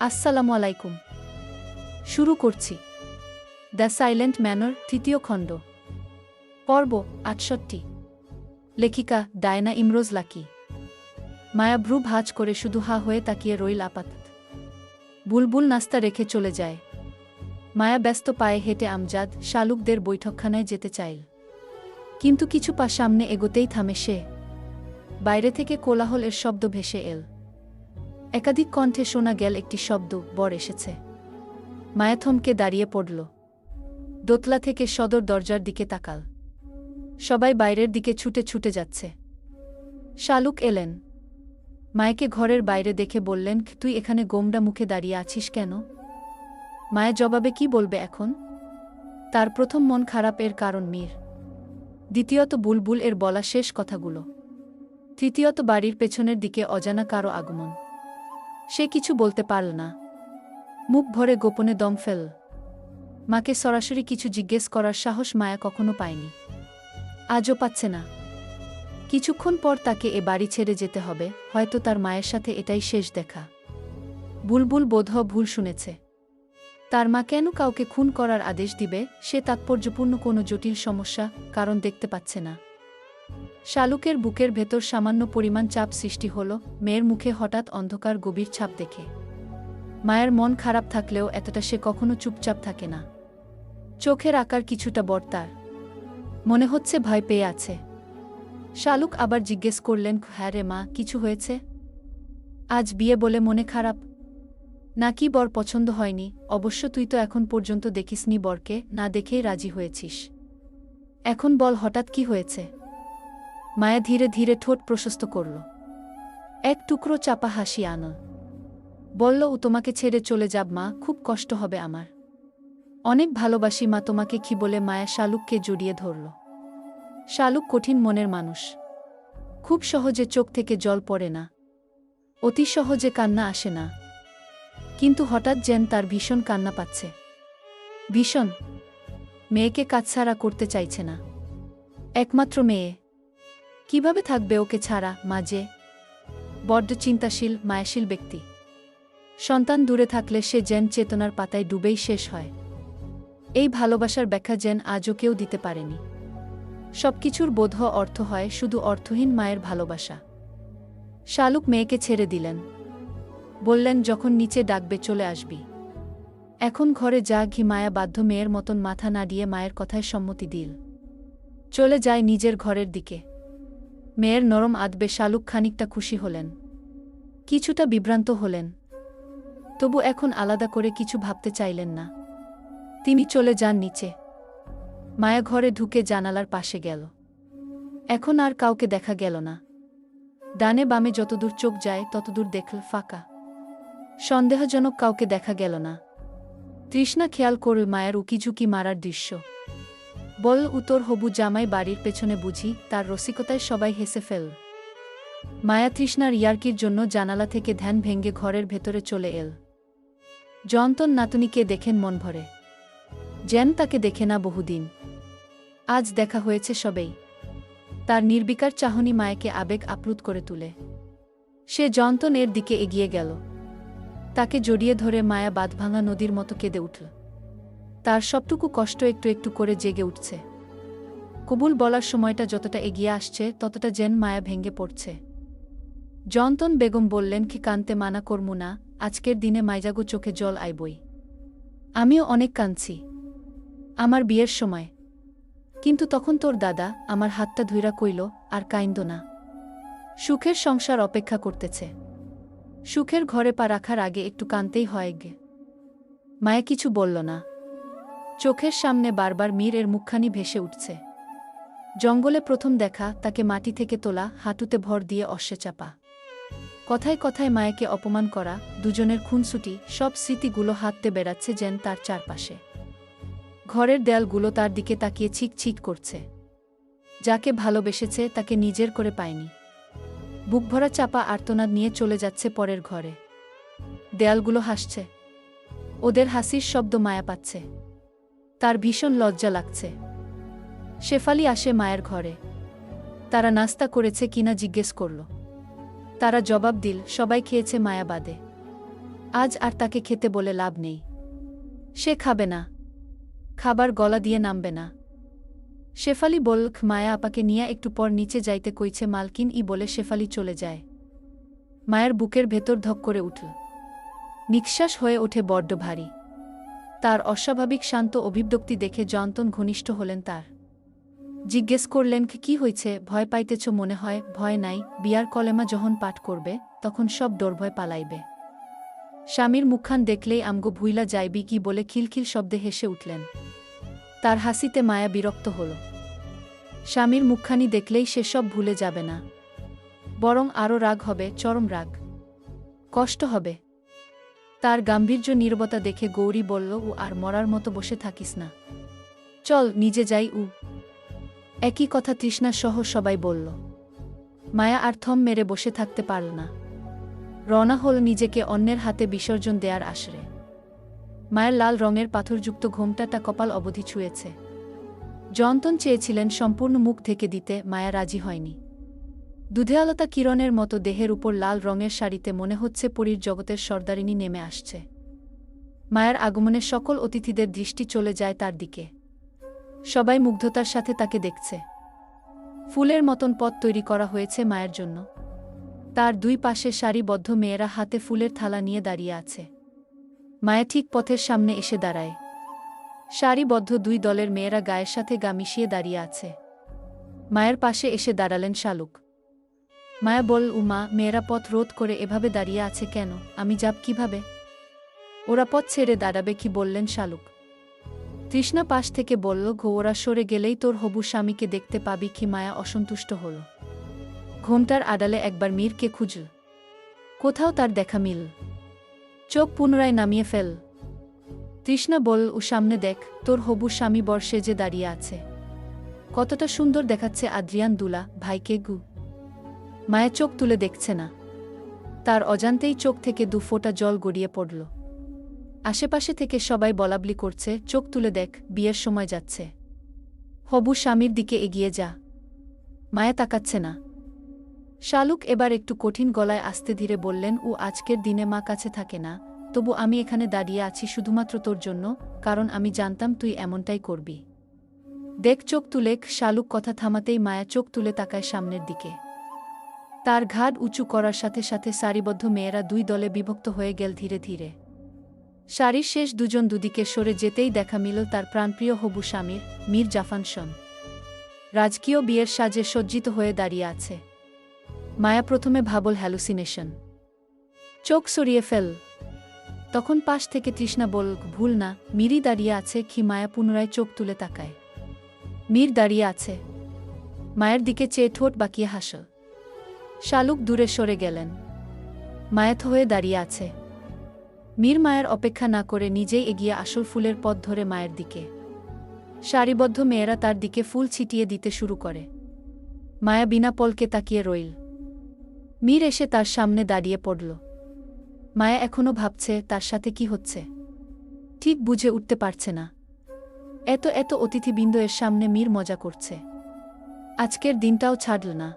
আসসালামু আলাইকুম। শুরু করছি দ্য সাইলেন্ট ম্যানর তৃতীয় খণ্ড, পর্ব ৬৮। লেখিকা ডায়না ইমরোজ লাকি। মায়া ভ্রু ভাঁজ করে শুধু হা হয়ে তাকিয়ে রইল আপাতত। বুলবুল নাস্তা রেখে চলে যায়। মায়া ব্যস্ত পায়ে হেঁটে আমজাদ শালুকদের বৈঠকখানায় যেতে চাইল, কিন্তু কিছু পা সামনে এগোতেই থামে সে। বাইরে থেকে কোলাহল এর শব্দ ভেসে এল। একাধিক কণ্ঠে শোনা গেল একটি শব্দ, বর এসেছে। মায়া থমকে দাঁড়িয়ে পড়ল। দোতলা থেকে সদর দরজার দিকে তাকাল। সবাই বাইরের দিকে ছুটে ছুটে যাচ্ছে। শালুক এলেন। মায়াকে ঘরের বাইরে দেখে বললেন, তুই এখানে গোমড়া মুখে দাঁড়িয়ে আছিস কেন? মায়া জবাবে কি বলবে এখন? তার প্রথম মন খারাপ এর কারণ মীর, দ্বিতীয়ত বুলবুল এর বলা শেষ কথাগুলো, তৃতীয়ত বাড়ির পেছনের দিকে অজানা কারো আগমন। সে কিছু বলতে পারল না। মুখ ভরে গোপনে দম ফেল। মাকে সরাসরি কিছু জিজ্ঞেস করার সাহস মায়া কখনো পায়নি, আজও পাচ্ছে না। কিছুক্ষণ পর তাকে এ বাড়ি ছেড়ে যেতে হবে, হয়তো তার মায়ের সাথে এটাই শেষ দেখা। বুলবুল বোধহয় ভুল শুনেছে। তার মা কেন কাউকে খুন করার আদেশ দিবে সে তাৎপর্যপূর্ণ কোনো জটিল সমস্যা কারণ দেখতে পাচ্ছে না। শালুকের বুকের ভেতর সামান্য পরিমাণ চাপ সৃষ্টি হল মেয়ের মুখে হঠাৎ অন্ধকার গভীর ছাপ দেখে। মায়ের মন খারাপ থাকলেও এতটা সে কখনো চুপচাপ থাকে না। চোখের আকার কিছুটা বড় তার, মনে হচ্ছে ভয় পেয়ে আছে। শালুক আবার জিজ্ঞেস করলেন, হ্যাঁ রে মা, কিছু হয়েছে? আজ বিয়ে বলে মনে খারাপ? নাকি বর পছন্দ হয়নি? অবশ্য তুই তো এখন পর্যন্ত দেখিসনি বরকে, না দেখেই রাজি হয়েছিস। এখন বল হঠাৎ কি হয়েছে? মায়া ধীরে ধীরে ঠোঁট প্রশস্ত করল। এক টুকরো চাপা হাসি আনল। বলল, ও তোমাকে ছেড়ে চলে যাব মা, খুব কষ্ট হবে আমার। অনেক ভালোবাসি মা তোমাকে। কি বলে মায়া শালুককে জড়িয়ে ধরল। শালুক কঠিন মনের মানুষ, খুব সহজে চোখ থেকে জল পড়ে না, অতি সহজে কান্না আসে না। কিন্তু হঠাৎ যেন তার ভীষণ কান্না পাচ্ছে। ভীষণ। মেয়েকে কাছছাড়া করতে চাইছে না। একমাত্র মেয়ে, কিভাবে থাকবে ওকে ছাড়া? মাঝে বড্ড চিন্তাশীল মায়াশীল ব্যক্তি। সন্তান দূরে থাকলে সে যেন চেতনার পাতায় ডুবেই শেষ হয়। এই ভালোবাসার ব্যাখ্যা যেন আজও কেউ দিতে পারেনি। সবকিছুর বোধ অর্থ হয় শুধু অর্থহীন মায়ের ভালোবাসা। শালুক মেয়েকে ছেড়ে দিলেন। বললেন, যখন নিচে ডাকবে চলে আসবি। এখন ঘরে যা। ঘি মায়া বাধ্য মেয়ের মতন মাথা না দিয়ে মায়ের কথায় সম্মতি দিল। চলে যায় নিজের ঘরের দিকে। মেয়ের নরম আদবে শালুক খানিকটা খুশি হলেন, কিছুটা বিভ্রান্ত হলেন। তবু এখন আলাদা করে কিছু ভাবতে চাইলেন না। তিনি চলে যান নিচে। মায়া ঘরে ঢুকে জানালার পাশে গেল। এখন আর কাউকে দেখা গেল না। ডানে বামে যতদূর চোখ যায় ততদূর দেখল ফাঁকা। সন্দেহজনক কাউকে দেখা গেল না। তৃষ্ণা খেয়াল করল মায়ের উকিঝুঁকি মারার দৃশ্য। বল, উত্তর হবু জামাই বাড়ির পেছনে বুঝি? তার রসিকতায় সবাই হেসে ফেল। মায়া তৃষ্ণার ইয়ার্কির জন্য জানালা থেকে ধ্যান ভেঙে ঘরের ভেতরে চলে এল। জয়ন্তন নাতনিকে দেখেন মন ভরে, যেন তাকে দেখে না বহুদিন। আজ দেখা হয়েছে সবেই। তার নির্বিকার চাহনি মায়াকে আবেগ আপ্লুত করে তুলে। সে জয়ন্তন এর দিকে এগিয়ে গেল। তাকে জড়িয়ে ধরে মায়া বাঁধভাঙা নদীর মতো কেঁদে উঠল। তার সবটুকু কষ্ট একটু একটু করে জেগে উঠছে। কবুল বলার সময়টা যতটা এগিয়ে আসছে ততটা যেন মায়া ভেঙে পড়ছে। জয়ন্তন বেগম বললেন, কি কানতে মানা করমু না, আজকের দিনে মাইজাগু চোখে জল আইবই। আমিও অনেক কাঁদছি আমার বিয়ের সময়, কিন্তু তখন তোর দাদা আমার হাতটা ধুইরা কইল, আর কাইন্দ না। সুখের সংসার অপেক্ষা করতেছে। সুখের ঘরে পা রাখার আগে একটু কানতেই হয় গে। মায়া কিছু বলল না। চোখের সামনে বারবার মীর এর মুখখানি ভেসে উঠছে। জঙ্গলে প্রথম দেখা, তাকে মাটি থেকে তোলা, হাঁটুতে ভর দিয়ে অশ্বে চাপা, কথায় কথায় মায়াকে অপমান করা, দুজনের খুনসুটি, সব স্মৃতিগুলো হাঁটতে বেড়াচ্ছে যেন তার চারপাশে। ঘরের দেয়ালগুলো তার দিকে তাকিয়ে ছিক ছিক করছে। যাকে ভালোবেসেছে তাকে নিজের করে পায়নি। বুকভরা চাপা আর্তনাদ নিয়ে চলে যাচ্ছে পরের ঘরে। দেয়ালগুলো হাসছে। ওদের হাসির শব্দ মায়া পাচ্ছে। তার ভীষণ লজ্জা লাগছে। শেফালি আসে মায়ের ঘরে। তারা নাস্তা করেছে কিনা জিজ্ঞেস করল। তারা জবাব দিল, সবাই খেয়েছে মায়া বাদে। আজ আর তাকে খেতে বলে লাভ নেই। সে খাবে না। খাবার গলা দিয়ে নামবে না। শেফালি বলল, মায়া আপাকে নিয়ে একটু পর নিচে যাইতে কইছে মালকিন ই বলে শেফালি চলে যায়। মায়ের বুকের ভেতর ধক করে উঠল। নিঃশ্বাস হয়ে ওঠে বড্ড ভারী। তার অস্বাভাবিক শান্ত অভিব্যক্তি দেখে জয়ন্তন ঘনিষ্ঠ হলেন তার। জিজ্ঞেস করলেন, কি হয়েছে, ভয় পাইতেছ মনে হয়? ভয় নাই, বিয়ার কলেমা যখন পাঠ করবে তখন সব ডরভয় পালাইবে। স্বামীর মুখখান দেখলেই আমগো ভুইলা যাইবি কি বলে খিলখিল শব্দে হেসে উঠলেন। তার হাসিতে মায়া বিরক্ত হল। স্বামীর মুখখানি দেখলেই সে সব ভুলে যাবে না, বরং আরও রাগ হবে, চরম রাগ। কষ্ট হবে। তার গাম্ভীর্য নীরবতা দেখে গৌরী বলল, ও আর মরার মতো বসে থাকিস না, চল নিজে যাই। একই কথা তৃষ্ণা সহ সবাই বলল। মায়া আর থম মেরে বসে থাকতে পারল না। রওনা হল নিজেকে অন্যের হাতে বিসর্জন দেয়ার আশরে। মায়ের লাল রঙের পাথরযুক্ত ঘোমটাটা কপাল অবধি ছুঁয়েছে। জয়ন্তন চেয়েছিলেন সম্পূর্ণ মুখ ঢেকে দিতে, মায়া রাজি হয়নি। দুধেয়ালতা কিরণের মতো দেহের উপর লাল রঙের শাড়িতে মনে হচ্ছে পরীর জগতের সর্দারিনী নেমে আসছে। মায়ের আগমনে সকল অতিথিদের দৃষ্টি চলে যায় তার দিকে। সবাই মুগ্ধতার সাথে তাকে দেখছে। ফুলের মতন পথ তৈরি করা হয়েছে মায়ের জন্য। তার দুই পাশে সারিবদ্ধ মেয়েরা হাতে ফুলের থালা নিয়ে দাঁড়িয়ে আছে। মায়া ঠিক পথের সামনে এসে দাঁড়ায়। সারিবদ্ধ দুই দলের মেয়েরা গায়ের সাথে গা মিশিয়ে দাঁড়িয়ে আছে। মায়ের পাশে এসে দাঁড়ালেন শালুক। মায়া বল, উমা, মেয়েরা পথ রোধ করে এভাবে দাঁড়িয়ে আছে কেন? আমি যাব কিভাবে? ওরা পথ ছেড়ে দাঁড়াবে কি? বললেন শালুক। তৃষ্ণা পাশ থেকে বলল, ওরা সরে গেলেই তোর হবু স্বামীকে দেখতে পাবি কি? মায়া অসন্তুষ্ট হল। ঘোমটার আড়ালে একবার মীরকে খুঁজল। কোথাও তার দেখা মিল। চোখ পুনরায় নামিয়ে ফেল। তৃষ্ণা বল, ও সামনে দেখ, তোর হবু স্বামী বর সেজে দাঁড়িয়ে আছে। কতটা সুন্দর দেখাচ্ছে আদ্রিয়ান দুলা ভাইকে গু। মায়া চোখ তুলে দেখছে না। তার অজান্তেই চোখ থেকে দু ফোঁটা জল গড়িয়ে পড়ল। আশেপাশে থেকে সবাই বলাবলি করছে, চোখ তুলে দেখ, বিয়ের সময় যাচ্ছে। হবু স্বামীর দিকে এগিয়ে যা। মায়া তাকাচ্ছে না। শালুক এবার একটু কঠিন গলায় আস্তে ধীরে বললেন, ও আজকের দিনে মা কাছে থাকে না, তবু আমি এখানে দাঁড়িয়ে আছি শুধুমাত্র তোর জন্য, কারণ আমি জানতাম তুই এমনটাই করবি। দেখ, চোখ তুলে। শালুক কথা থামাতেই মায়া চোখ তুলে তাকায় সামনের দিকে। তার ঘাড় উঁচু করার সাথে সাথে সারিবদ্ধ মেয়েরা দুই দলে বিভক্ত হয়ে গেল ধীরে ধীরে। সারির শেষ দুজন দুদিকে সরে যেতেই দেখা মিলল তার প্রাণপ্রিয় হবু স্বামীর, মীর জাফানসন। রাজকীয় বিয়ের সাজে সজ্জিত হয়ে দাঁড়িয়ে আছে। মায়া প্রথমে ভাবল হ্যালুসিনেশন। চোখ সরিয়ে ফেল। তখন পাশ থেকে তৃষ্ণা বল, ভুল না, মীরই দাঁড়িয়ে আছে কি? মায়া পুনরায় চোখ তুলে তাকায়। মীর দাঁড়িয়ে আছে। মায়ের দিকে চেয়ে ঠোঁট বাঁকিয়ে হাসল। শালুক দূরে সরে গেলেন। মায়াত হয়ে দাঁড়িয়ে আছে। মীর মায়ের অপেক্ষা না করে নিজেই এগিয়ে আসল ফুলের পথ ধরে মায়ের দিকে। সারিবদ্ধ মেয়েরা তার দিকে ফুল ছিটিয়ে দিতে শুরু করে। মায়া বিনা পলকে তাকিয়ে রইল। মীর এসে তার সামনে দাঁড়িয়ে পড়ল। মায়া এখনো ভাবছে তার সাথে কি হচ্ছে, ঠিক বুঝে উঠতে পারছে না। এত এত অতিথিবৃন্দ এর সামনে মীর মজা করছে। আজকের দিনটাও ছাড়ল না।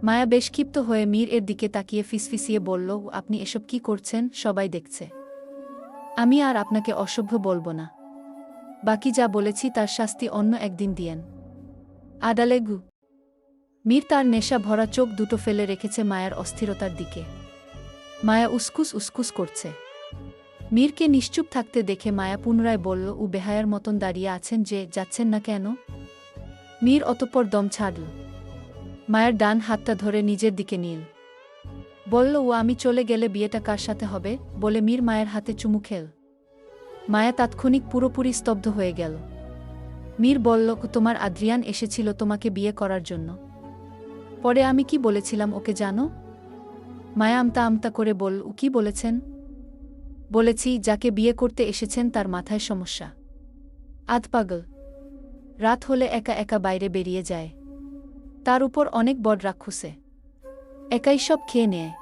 মায়া বেশ ক্ষিপ্ত হয়ে মীর এর দিকে তাকিয়ে ফিসফিসিয়ে বলল, আপনি এসব কি করছেন? সবাই দেখছে। আমি আর আপনাকে অসভ্য বলবো না। বাকি যা বলেছি তার শাস্তি অন্য একদিন দিয়েন। আডালে গু। মীর তার নেশা ভরা চোখ দুটো ফেলে রেখেছে মায়ার অস্থিরতার দিকে। মায়া উসকুস উসকুস করছে। মীরকে নিশ্চুপ থাকতে দেখে মায়া পুনরায় বলল, ও বেহায়ার মতন দাঁড়িয়ে আছেন যে, যাচ্ছেন না কেন? মীর অতঃপর দম ছাড়ল। মায়ের ডান হাতটা ধরে নিজের দিকে নিল। বলল, ও আমি চলে গেলে বিয়েটা কার সাথে হবে? বলে মীর মায়ের হাতে চুমু খেল। মায়া তাৎক্ষণিক পুরোপুরি স্তব্ধ হয়ে গেল। মীর বলল, তোমার আদ্রিয়ান এসেছিল তোমাকে বিয়ে করার জন্য। পরে আমি কি বলেছিলাম ওকে জানো? মায়া আমতা আমতা করে বলল, ও কি বলেছেন? বলেছি, যাকে বিয়ে করতে এসেছেন তার মাথায় সমস্যা। আধ পাগল। রাত হলে একা একা বাইরে বেরিয়ে যায়। তার উপর অনেক বড় রাক্ষসে। একাই সব খেয়ে নেয়।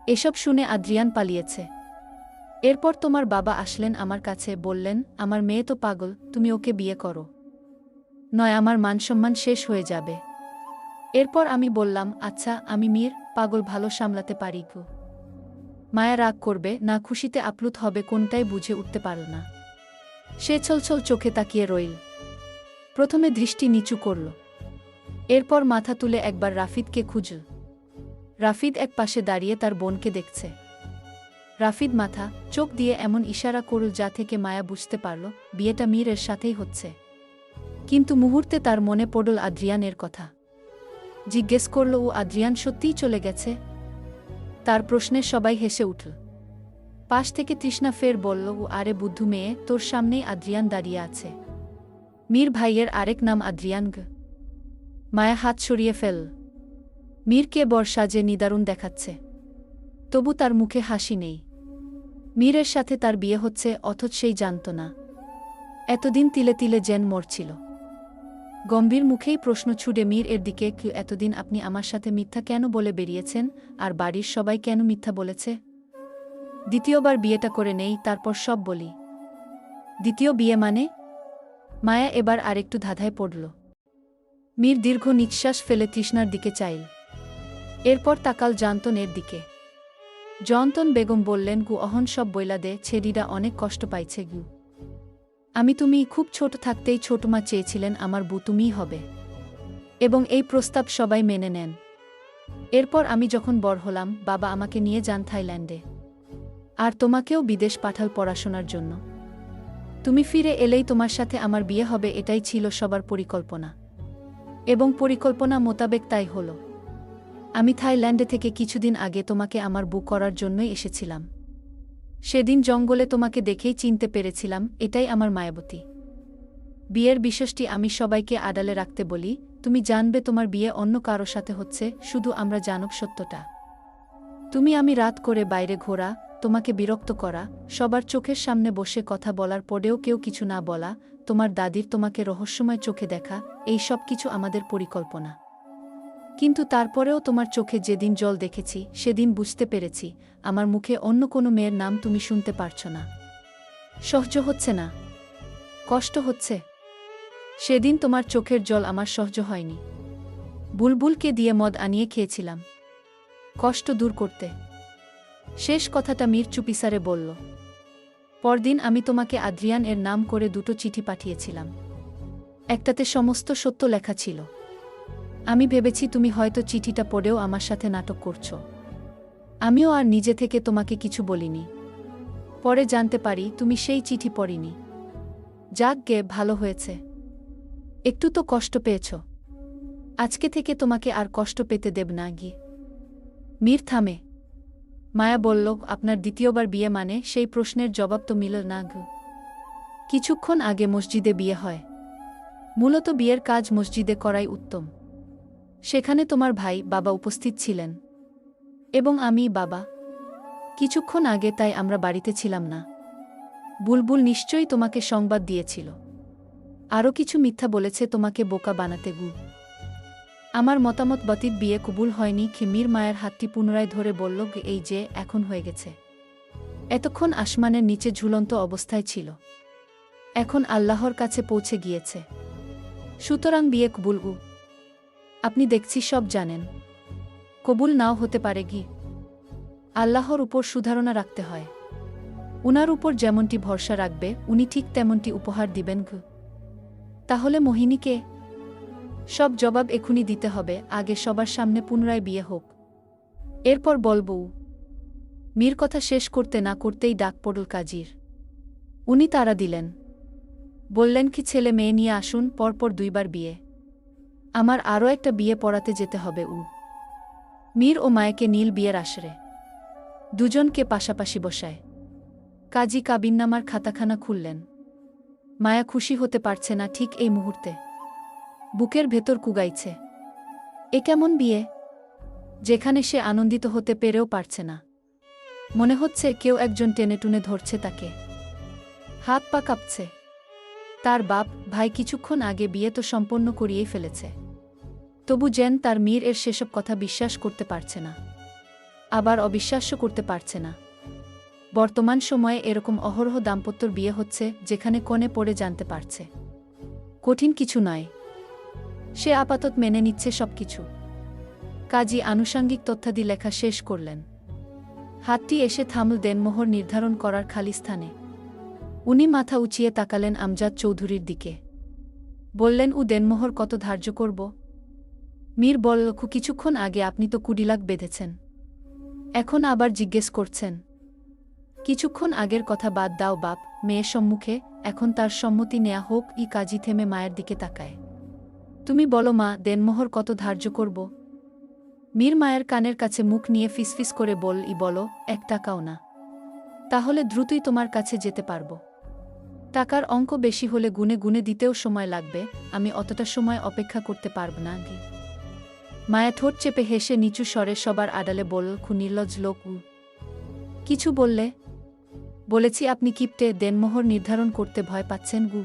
এসব শুনে আদ্রিয়ান পালিয়েছে। এরপর তোমার বাবা আসলেন আমার কাছে, বললেন, আমার মেয়ে তো পাগল, তুমি ওকে বিয়ে করো, নয় আমার মানসম্মান শেষ হয়ে যাবে। এরপর আমি বললাম, আচ্ছা, আমি মীর পাগল ভালো সামলাতে পারি গো। মায়া রাগ করবে না খুশিতে আপ্লুত হবে কোনটাই বুঝে উঠতে পারল না। সে ছলছল চোখে তাকিয়ে রইল। প্রথমে দৃষ্টি নিচু করল, এরপর মাথা তুলে একবার রাফিদকে খুঁজল। রাফিদ এক পাশে দাঁড়িয়ে তার বোনকে দেখছে। রাফিদ মাথা চোখ দিয়ে এমন ইশারা করল যা থেকে মায়া বুঝতে পারল বিয়েটা মীরের সাথেই হচ্ছে। কিন্তু মুহূর্তে তার মনে পড়ল আদ্রিয়ানের কথা। জিজ্ঞেস করল, ও আদ্রিয়ান সত্যিই চলে গেছে? তার প্রশ্নে সবাই হেসে উঠল। পাশ থেকে তৃষ্ণা ফের বলল, ও আরে বুদ্ধু মেয়ে, তোর সামনেই আদ্রিয়ান দাঁড়িয়ে আছে। মীর ভাইয়ের আরেক নাম আদ্রিয়ান গ। মায়া হাত সরিয়ে ফেল। মীরকে বর সাজে নিদারুণ দেখাচ্ছে, তবু তার মুখে হাসি নেই। মীরের সাথে তার বিয়ে হচ্ছে অথচ সেই জানত না। এতদিন তিলে তিলে জেন মরছিল। গম্ভীর মুখেই প্রশ্ন ছুড়ে মীর এর দিকে, এতদিন আপনি আমার সাথে মিথ্যা কেন বলে বেরিয়েছেন, আর বাড়ির সবাই কেন মিথ্যা বলেছে? দ্বিতীয়বার বিয়েটা করে নেই, তারপর সব বলি। দ্বিতীয় বিয়ে মানে? মায়া এবার আরেকটু ধাঁধায় পড়ল। মীর দীর্ঘ নিঃশ্বাস ফেলে তৃষ্ণার দিকে চাইল, এরপর তাকাল জয়ন্তনের দিকে। জয়ন্তন বেগম বললেন, গু অহন সব বইলা দে, ছেড়িরা অনেক কষ্ট পাইছে গু। তুমি খুব ছোট থাকতেই ছোটমা চেয়েছিলেন আমার বউ তুমিই হবে, এবং এই প্রস্তাব সবাই মেনে নেন। এরপর আমি যখন বড় হলাম, বাবা আমাকে নিয়ে যান থাইল্যান্ডে, আর তোমাকেও বিদেশ পাঠাল পড়াশোনার জন্য। তুমি ফিরে এলেই তোমার সাথে আমার বিয়ে হবে, এটাই ছিল সবার পরিকল্পনা, এবং পরিকল্পনা মোতাবেক তাই হলো। আমি থাইল্যান্ডে থেকে কিছুদিন আগে তোমাকে আমার বউ করার জন্যই এসেছিলাম। সেদিন জঙ্গলে তোমাকে দেখেই চিনতে পেরেছিলাম, এটাই আমার মায়াবতী। বিয়ের বিষয়টি আমি সবাইকে আড়ালে রাখতে বলি, তুমি জানবে তোমার বিয়ে অন্য কারো সাথে হচ্ছে, শুধু আমরা জানব সত্যটা। আমি রাত করে বাইরে ঘোরা, তোমাকে বিরক্ত করা, সবার চোখের সামনে বসে কথা বলার পরেও কেউ কিছু না বলা, তোমার দাদির তোমাকে রহস্যময় চোখে দেখা, এই সব কিছু আমাদের পরিকল্পনা। কিন্তু তারপরেও তোমার চোখে যেদিন জল দেখেছি সেদিন বুঝতে পেরেছি আমার মুখে অন্য কোনো মেয়ের নাম তুমি শুনতে পারছ না। সহ্য হচ্ছে না, কষ্ট হচ্ছে। সেদিন তোমার চোখের জল আমার সহ্য হয়নি। বুলবুলকে দিয়ে মদ আনিয়ে খেয়েছিলাম কষ্ট দূর করতে। শেষ কথাটা মীর চুপিসারে বলল। পরদিন আমি তোমাকে আদ্রিয়ান এর নাম করে 2টো চিঠি পাঠিয়েছিলাম। একটাতে সমস্ত সত্য লেখা ছিল। আমি ভেবেছি তুমি হয়তো চিঠিটা পড়েও আমার সাথে নাটক করছো। আমিও আর নিজে থেকে তোমাকে কিছু বলিনি। পরে জানতে পারি তুমি সেই চিঠি পড়িনি। যাক গে, ভালো হয়েছে। একটু তো কষ্ট পেয়েছ। আজকে থেকে তোমাকে আর কষ্ট পেতে দেব না গিয়ে। মীর থামে। মায়া বলল, আপনার দ্বিতীয়বার বিয়ে মানে? সেই প্রশ্নের জবাব তো মিলল না গো। কিছুক্ষণ আগে মসজিদে বিয়ে হয়। মূলত বিয়ের কাজ মসজিদে করাই উত্তম। সেখানে তোমার ভাই বাবা উপস্থিত ছিলেন, এবং আমি বাবা। কিছুক্ষণ আগে তাই আমরা বাড়িতে ছিলাম না। বুলবুল নিশ্চয়ই তোমাকে সংবাদ দিয়েছিল। আরও কিছু মিথ্যা বলেছে তোমাকে বোকা বানাতে গু। আমার মতামত বাতিত বিয়ে কবুল হয়নি। মীর মায়ের হাতটি পুনরায় ধরে বলল, এই যে এখন হয়ে গেছে। এতক্ষণ আসমানের নিচে ঝুলন্ত অবস্থায় ছিল, এখন আল্লাহর কাছে পৌঁছে গিয়েছে। সুতরাং বিয়ে কবুল গু। আপনি দেখছি সব জানেন। কবুল নাও হতে পারে গি। আল্লাহর উপর সুধারণা রাখতে হয়। উনার উপর যেমনটি ভরসা রাখবে উনি ঠিক তেমনটি উপহার দিবেন গু। তাহলে মোহিনীকে সব জবাব এখুনি দিতে হবে, আগে সবার সামনে পুনরায় বিয়ে হোক, এরপর বলবো। মীর কথা শেষ করতে না করতেই ডাক পড়ল কাজীর। উনি তাড়া দিলেন, বললেন, কি ছেলে মেয়ে নিয়ে আসুন, পরপর 2বার বিয়ে। আমার আরও একটা বিয়ে পড়াতে যেতে হবে। মীর ও মায়াকে নীল বিয়ের আসরে দুজনকে পাশাপাশি বসায়। কাজী কাবিননামার খাতাখানা খুললেন। মায়া খুশি হতে পারছে না ঠিক এই মুহূর্তে। বুকের ভেতর কুগাইছে। এ কেমন বিয়ে, যেখানে সে আনন্দিত হতে পেরেও পারছে না। মনে হচ্ছে কেউ একজন টেনে টুনে ধরছে তাকে। হাত পা কাঁপছে। তার বাপ ভাই কিছুক্ষণ আগে বিয়ে তো সম্পন্ন করিয়েই ফেলেছে, তবু যেন তার মীর এর সেসব কথা বিশ্বাস করতে পারছে না, আবার অবিশ্বাস্য করতে পারছে না। বর্তমান সময়ে এরকম অহরহ দাম্পত্যর বিয়ে হচ্ছে যেখানে কনে পড়ে জানতে পারছে। কঠিন কিছু নয়, সে আপাতত মেনে নিচ্ছে সবকিছু। কাজী আনুষাঙ্গিক তথ্যাদি লেখা শেষ করলেন। হাতটি এসে থামল দেনমোহর নির্ধারণ করার খালি স্থানে। উনি মাথা উঁচিয়ে তাকালেন আমজাদ চৌধুরীর দিকে। বললেন, দেনমোহর কত ধার্য করব? মীর বলল, কিছুক্ষণ আগে আপনি তো 20 লাখ বেঁধেছেন, এখন আবার জিজ্ঞেস করছেন? কিছুক্ষণ আগের কথা বাদ দাও বাপ, মেয়ের সম্মুখে এখন তার সম্মতি নেয়া হোক। কাজী থেমে মায়ের দিকে তাকায়। তুমি বলো মা, দেনমোহর কত ধার্য করব? মীর মায়ের কানের কাছে মুখ নিয়ে ফিসফিস করে বলো, 1 টাকাও না। তাহলে দ্রুতই তোমার কাছে যেতে পারব। টাকার অঙ্ক বেশি হলে গুনে গুনে দিতেও সময় লাগবে, আমি অতটা সময় অপেক্ষা করতে পারব না। মায়া ঠোঁট চেপে হেসে নিচু স্বরে সবার আড়ালে বলল, নির্লজ্জ লোক। কিছু বললে? বলেছি আপনি কিপ্টে, দেনমোহর নির্ধারণ করতে ভয় পাচ্ছেন গু।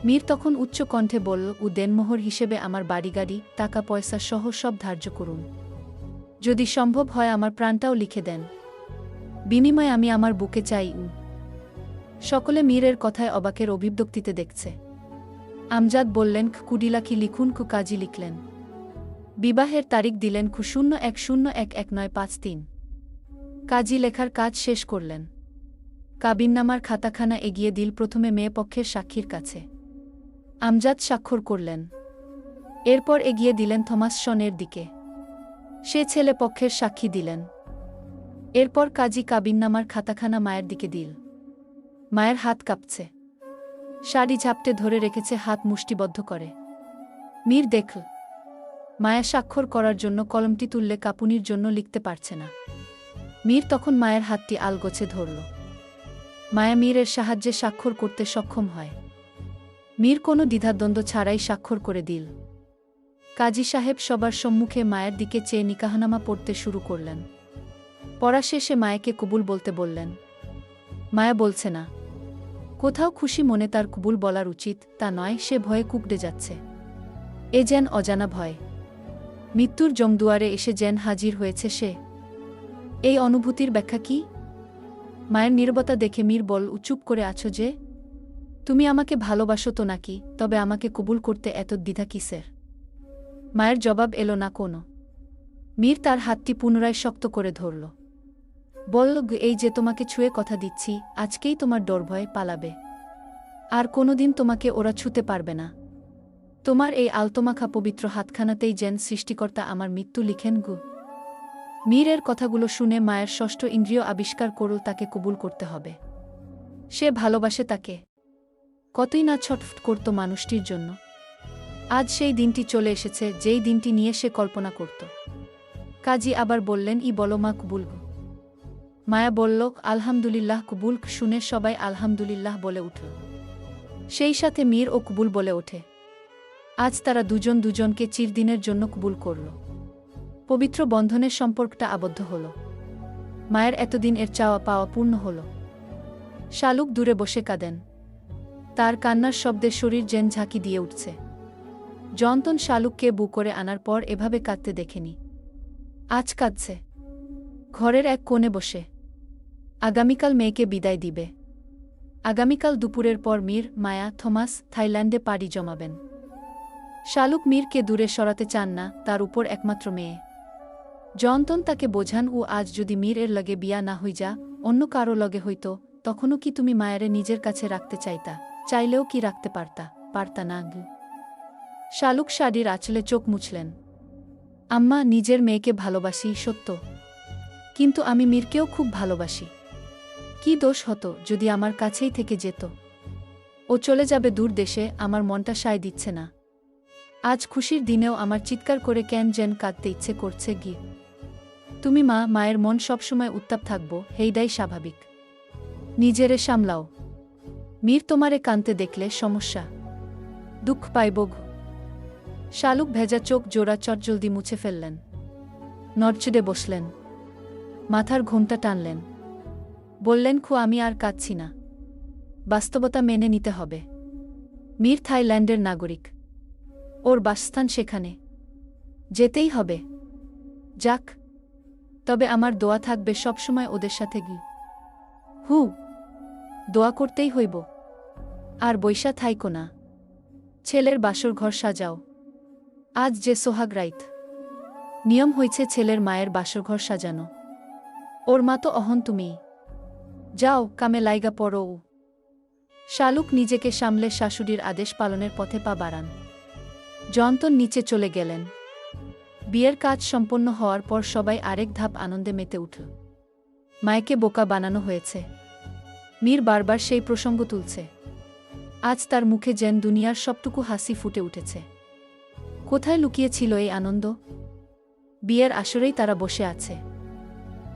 মীর তখন উচ্চ কণ্ঠে বলল, দেনমোহর হিসেবে আমার বাড়িগাড়ি, টাকা পয়সা সহ সব ধার্য করুন। যদি সম্ভব হয় আমার প্রাণটাও লিখে দেন, বিনিময়ে আমি আমার বুকে চাই। সকলে মীরের কথায় অবাকের অভিব্যক্তিতে দেখছে। আমজাদ বললেন, 20 লাখই লিখুন। কাজী লিখলেন। বিবাহের তারিখ দিলেন 01011953। কাজী লেখার কাজ শেষ করলেন। কাবিননামার খাতাখানা এগিয়ে দিল প্রথমে মেয়ে পক্ষের সাক্ষীর কাছে। আমজাদ স্বাক্ষর করলেন। এরপর এগিয়ে দিলেন থমাস শনের দিকে। সে ছেলে পক্ষের সাক্ষী দিলেন। এরপর কাজী কাবিননামার খাতাখানা মায়ের দিকে দিল। মায়ের হাত কাঁপছে, শাড়ি ঝাপটে ধরে রেখেছে, হাত মুষ্টিবদ্ধ করে। মীর দেখল মায়া স্বাক্ষর করার জন্য কলমটি তুললে কাঁপুনির জন্য লিখতে পারছে না। মীর তখন মায়ের হাতটি আলগোছে ধরল। মায়া মীরের সাহায্যে স্বাক্ষর করতে সক্ষম হয়। মীর কোনো দ্বিধাদ্বন্দ্ব ছাড়াই স্বাক্ষর করে দিল। কাজী সাহেব সবার সম্মুখে মায়ের দিকে চেয়ে নিকাহনামা পড়তে শুরু করলেন। পড়া শেষে মায়াকে কবুল বলতে বললেন। মায়া বলছে না। কোথাও খুশি মনে তার কবুল বলার উচিত তা নয়, সে ভয়ে কুকড়ে যাচ্ছে। এ যেন অজানা ভয়। মৃত্যুর জমদুয়ারে এসে যেন হাজির হয়েছে সে। এই অনুভূতির ব্যাখ্যা কি? মায়ের নীরবতা দেখে মীর বল, চুপ করে আছো যে? তুমি আমাকে ভালোবাসো তো নাকি? তবে আমাকে কবুল করতে এত দ্বিধা কিসের? মায়ের জবাব এলো না কোনো। মীর তার হাতটি পুনরায় শক্ত করে ধরল। বলল, এই যে তোমাকে ছুঁয়ে কথা দিচ্ছি, আজকেই তোমার ডর ভয় পালাবে। আর কোনোদিন তোমাকে ওরা ছুঁতে পারবে না। তোমার এই আলতোমাখা পবিত্র হাতখানাতেই যেন সৃষ্টিকর্তা আমার মৃত্যু লিখেন গু। মীরের কথাগুলো শুনে মায়ের ষষ্ঠ ইন্দ্রিয় আবিষ্কার করল তাকে কবুল করতে হবে। সে ভালোবাসে তাকে। কতই না ছটফট করত মানুষটির জন্য। আজ সেই দিনটি চলে এসেছে, যেই দিনটি নিয়ে সে কল্পনা করত। কাজী আবার বললেন, বলো মা, কবুল। মায়া বলল, আলহামদুলিল্লাহ। কবুল শুনে সবাই আলহামদুলিল্লাহ বলে উঠল। সেই সাথে মীর ও কবুল বলে ওঠে। আজ তারা দুজন দুজনকে চিরদিনের জন্য কবুল করল। পবিত্র বন্ধনের সম্পর্কটা আবদ্ধ হল। মায়ের এতদিন এর চাওয়া পাওয়া পূর্ণ হল। শালুক দূরে বসে কাঁদেন। তার কান্নার শব্দে শরীর যেন ঝাঁকি দিয়ে উঠছে। জয়ন্তন শালুককে বু করে আনার পর এভাবে কাঁদতে দেখেনি। আজ কাঁদছে ঘরের এক কোণে বসে। আগামীকাল মেয়েকে বিদায় দিবে। আগামীকাল দুপুরের পর মীর, মায়া, থমাস থাইল্যান্ডে পাড়ি জমাবেন। শালুক মীরকে দূরে সরাতে চান না, তার উপর একমাত্র মেয়ে। জয়ন্তন তাকে বোঝান, আজ যদি মীর এর লগে বিয়া না হই যা, অন্য কারো লগে হইত, তখনও কি তুমি মায়ারে নিজের কাছে রাখতে চাইতা? চাইলেও কি রাখতে পারতা না? শালুক শাড়ির আঁচলে চোখ মুছলেন। আম্মা, নিজের মেয়েকে ভালোবাসি সত্য, কিন্তু আমি মীরকেও খুব ভালোবাসি। কি দোষ হতো যদি আমার কাছেই থেকে যেত? ও চলে যাবে দূর দেশে, আমার মনটা সায় দিচ্ছে না। আজ খুশির দিনেও আমার চিৎকার করে কেন যেন কাঁদতে ইচ্ছে করছে। তুমি মা, মায়ের মন সবসময় উত্তাপ থাকবো, হেইডাই স্বাভাবিক। নিজেরে সামলাও। মীর তোমারে কাঁদতে দেখলে সমস্যা, দুঃখ পাইব। শালুক ভেজা চোখ জোড়া চটজলদি মুছে ফেললেন। নড়চড়ে বসলেন। মাথার ঘোমটা টানলেন। বললেন, আমি আর কাঁদছি না। বাস্তবতা মেনে নিতে হবে। মীর থাইল্যান্ডের নাগরিক। ওর বাসস্থান সেখানে। যেতেই হবে। যাক, তবে আমার দোয়া থাকবে সবসময় ওদের সাথে। দোয়া করতেই হইব। আর বৈশা থাইকো না। ছেলের বাসর ঘর সাজাও। আজ যে সোহাগ রাইত, নিয়ম হইছে ছেলের মায়ের বাসরঘর সাজানো। ওর মা তো অহন তুমি। যাও কামে লাইগা পড়ো। শালুক নিজেকে সামলে শাশুড়ির আদেশ পালনের পথে পা বাড়ান। জয়ন্তন নিচে চলে গেলেন। বিয়ের কাজ সম্পন্ন হওয়ার পর সবাই আরেক ধাপ আনন্দে মেতে উঠল। মায়েকে বোকা বানানো হয়েছে। মীর বারবার সেই প্রসঙ্গ তুলছে। আজ তার মুখে যেন দুনিয়ার সবটুকু হাসি ফুটে উঠেছে। কোথায় লুকিয়েছিল এই আনন্দ? বিয়ের আসরেই তারা বসে আছে।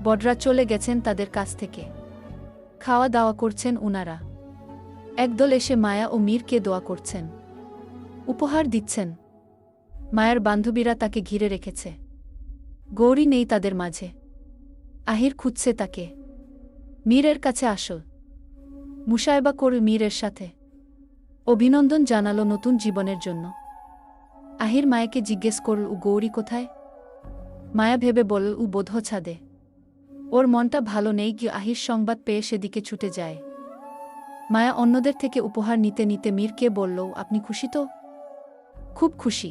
বড়রা চলে গেছেন তাদের কাছ থেকে। খাওয়া দাওয়া করছেন উনারা। একদল এসে মায়া ও মীরকে দোয়া করছেন, উপহার দিচ্ছেন। মায়ের বান্ধবীরা তাকে ঘিরে রেখেছে। গৌরী নেই তাদের মাঝে। আহির খুঁজছে তাকে। মীরের কাছে আসল। মুসায়বা করল মীরের সাথে। অভিনন্দন জানালো নতুন জীবনের জন্য। আহির মায়াকে জিজ্ঞেস করল, ও গৌরী কোথায়? মায়া ভেবে বলল, ও বোধ ছাদে। ওর মনটা ভালো নেই কি আহির সংবাদ পেয়ে সেদিকে ছুটে যায়। মায়া অন্যদের থেকে উপহার নিতে নিতে মীরকে বলল, আপনি খুশি তো? খুব খুশি।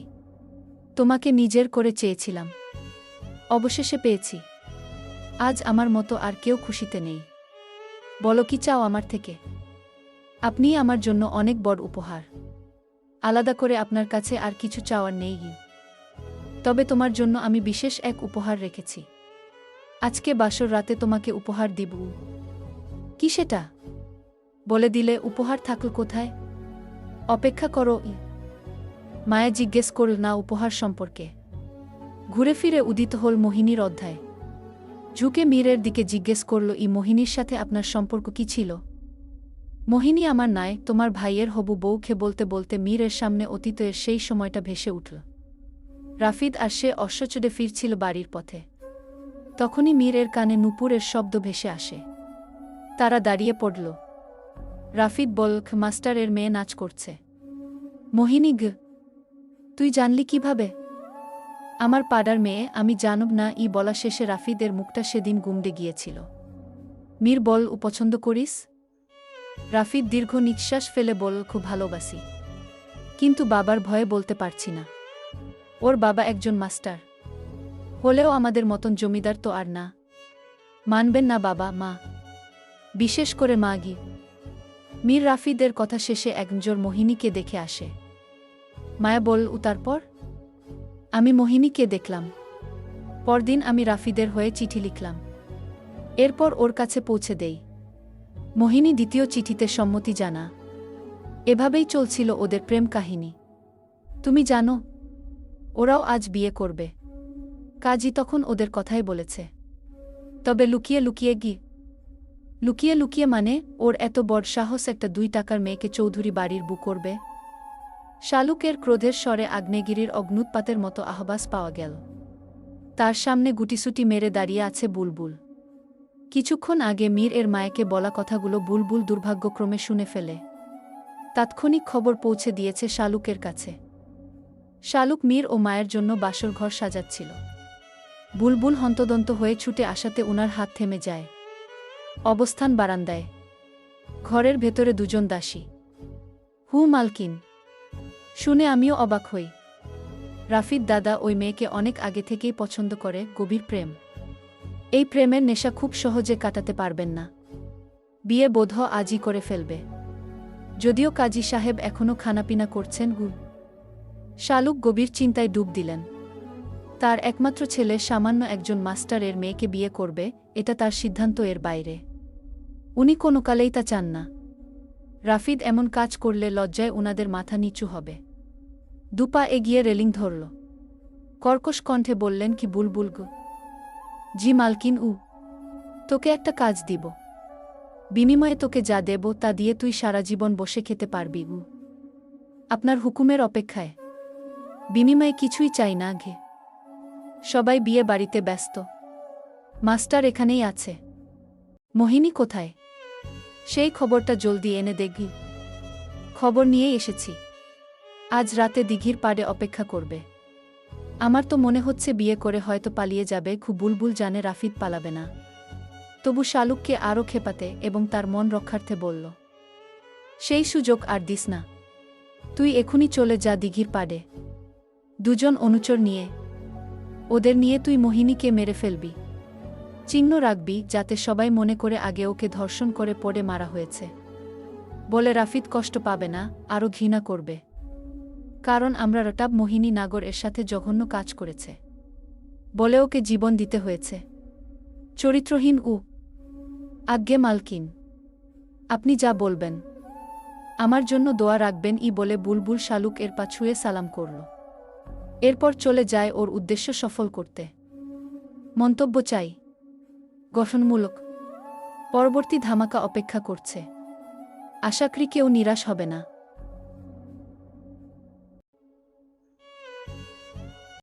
তোমাকে নিজের করে চেয়েছিলাম, অবশেষে পেয়েছি। আজ আমার মতো আর কেউ খুশিতে নেই। বলো কি চাও আমার থেকে? আপনিই আমার জন্য অনেক বড় উপহার। আলাদা করে আপনার কাছে আর কিছু চাওয়ার নেই। তবে তোমার জন্য আমি বিশেষ এক উপহার রেখেছি। আজকে বাসর রাতে তোমাকে উপহার দিব। কি সেটা? বলে দিলে উপহার থাকল কোথায়? অপেক্ষা করো। মায়া জিজ্ঞেস করল না উপহার সম্পর্কে। ঘুরে ফিরে উদিত হল মোহিনীর অধ্যায়। ঝুঁকে মীরের দিকে জিজ্ঞেস করল, ই মোহিনীর সাথে আপনার সম্পর্ক কি ছিল? মোহিনী আমার নয়, তোমার ভাইয়ের হবু বউকে বলতে বলতে মীরের সামনে অতীতের সেই সময়টা ভেসে উঠল। রাফিদ আর সে অশ্বচুডে ফিরছিল বাড়ির পথে। তখনই মীরের কানে নূপুরের শব্দ ভেসে আসে। তারা দাঁড়িয়ে পড়ল। রাফিদ বলল, মাস্টারের মেয়ে নাচ করছে। মোহিনী, তুই জানলি কিভাবে? আমার পাড়ার মেয়ে, আমি জানব না? ই বলা শেষে রাফিদের মুখটা সেদিন গুমড়ে গিয়েছিল। মীর বল, ও পছন্দ করিস? রাফিদ দীর্ঘ নিঃশ্বাস ফেলে বল, খুব ভালোবাসি, কিন্তু বাবার ভয়ে বলতে পারছি না। ওর বাবা একজন মাস্টার হলেও আমাদের মতন জমিদার তো আর না। মানবেন না বাবা মা, বিশেষ করে মা গি। মীর রাফিদের কথা শেষে একজোর মোহিনীকে দেখে আসে। মায়া বল, ও তারপর? আমি মোহিনীকে দেখলাম। পরদিন আমি রাফিদের হয়ে চিঠি লিখলাম। এরপর ওর কাছে পৌঁছে দেই। মোহিনী দ্বিতীয় চিঠিতে সম্মতি জানা। এভাবেই চলছিল ওদের প্রেম কাহিনী। তুমি জানো, ওরাও আজ বিয়ে করবে। কাজী তখন ওদের কথাই বলেছে। তবে লুকিয়ে লুকিয়ে লুকিয়ে লুকিয়ে মানে? ওর এত বড় সাহস একটা 2 টাকার মেয়েকে চৌধুরী বাড়ির বউ করবে? শালুকের ক্রোধের স্বরে আগ্নেয়গিরির অগ্নুৎপাতের মতো আহ্বাস পাওয়া গেল। তার সামনে গুটিসুটি মেরে দাঁড়িয়ে আছে বুলবুল। কিছুক্ষণ আগে মীর এর মায়েকে বলা কথাগুলো বুলবুল দুর্ভাগ্যক্রমে শুনে ফেলে। তাৎক্ষণিক খবর পৌঁছে দিয়েছে শালুকের কাছে। শালুক মীর ও মায়ের জন্য বাসর ঘর সাজাচ্ছিল। বুলবুল হন্তদন্ত হয়ে ছুটে আসাতে উনার হাত থেমে যায়। অবস্থান বারান্দায়। ঘরের ভেতরে 2 জন দাসী। মালকিন। শুনে আমিও অবাক হই। রাফিদ দাদা ওই মেয়েকে অনেক আগে থেকেই পছন্দ করে, গভীর প্রেম। এই প্রেমের নেশা খুব সহজে কাটাতে পারবেন না। বিয়ে বোধহ আজই করে ফেলবে। যদিও কাজী সাহেব এখনও খানাপিনা করছেন। শালুক গভীর চিন্তায় ডুব দিলেন। তার একমাত্র ছেলে সামান্য একজন মাস্টারের মেয়েকে বিয়ে করবে, এটা তার সিদ্ধান্ত এর বাইরে। উনি কোনো কালেই তা চান না। রাফিদ এমন কাজ করলে লজ্জায় উনাদের মাথা নিচু হবে। 2 পা এগিয়ে রেলিং ধরল। কর্কশ কণ্ঠে বললেন, কি বুলবুল গো? জি মালকিন। তোকে একটা কাজ দিব। বিনিময়ে তোকে যা দেব তা দিয়ে তুই সারা জীবন বসে খেতে পারবি। আপনার হুকুমের অপেক্ষায়। বিনিময়ে কিছুই চাই না ঘে। সবাই বিয়ে বাড়িতে ব্যস্ত। মাস্টার এখানেই আছে। মোহিনী কোথায়? সেই খবরটা জলদি এনে দেখবি। খবর নিয়েই এসেছি। আজ রাতে দিঘির পাড়ে অপেক্ষা করবে। আমার তো মনে হচ্ছে বিয়ে করে হয়তো পালিয়ে যাবে। বুলবুল জানে রাফিদ পালাবে না। তবু শালুককে আরও খেপাতে এবং তার মন রক্ষার্থে বলল, সেই সুযোগ আর দিস না। তুই এখুনি চলে যা দিঘির পাড়ে। 2 জন অনুচর নিয়ে। ওদের নিয়ে তুই মোহিনীকে মেরে ফেলবি। চিহ্ন রাখবি যাতে সবাই মনে করে আগে ওকে ধর্ষণ করে পড়ে মারা হয়েছে। বলে রাফিদ কষ্ট পাবে না, আরও ঘৃণা করবে। কারণ আমরা রটাব মোহিনী নাগর এর সাথে জঘন্য কাজ করেছে বলে ওকে জীবন দিতে হয়েছে। চরিত্রহীন আজ্ঞে মালকিন, আপনি যা বলবেন। আমার জন্য দোয়া রাখবেন বলে বুলবুল শালুক এর পা ছুঁয়ে সালাম করল। এরপর চলে যায় ওর উদ্দেশ্য সফল করতে। মন্তব্য চাই গঠনমূলক। পরবর্তী ধামাকা অপেক্ষা করছে। আশা করি কেউ নিরাশ হবে না।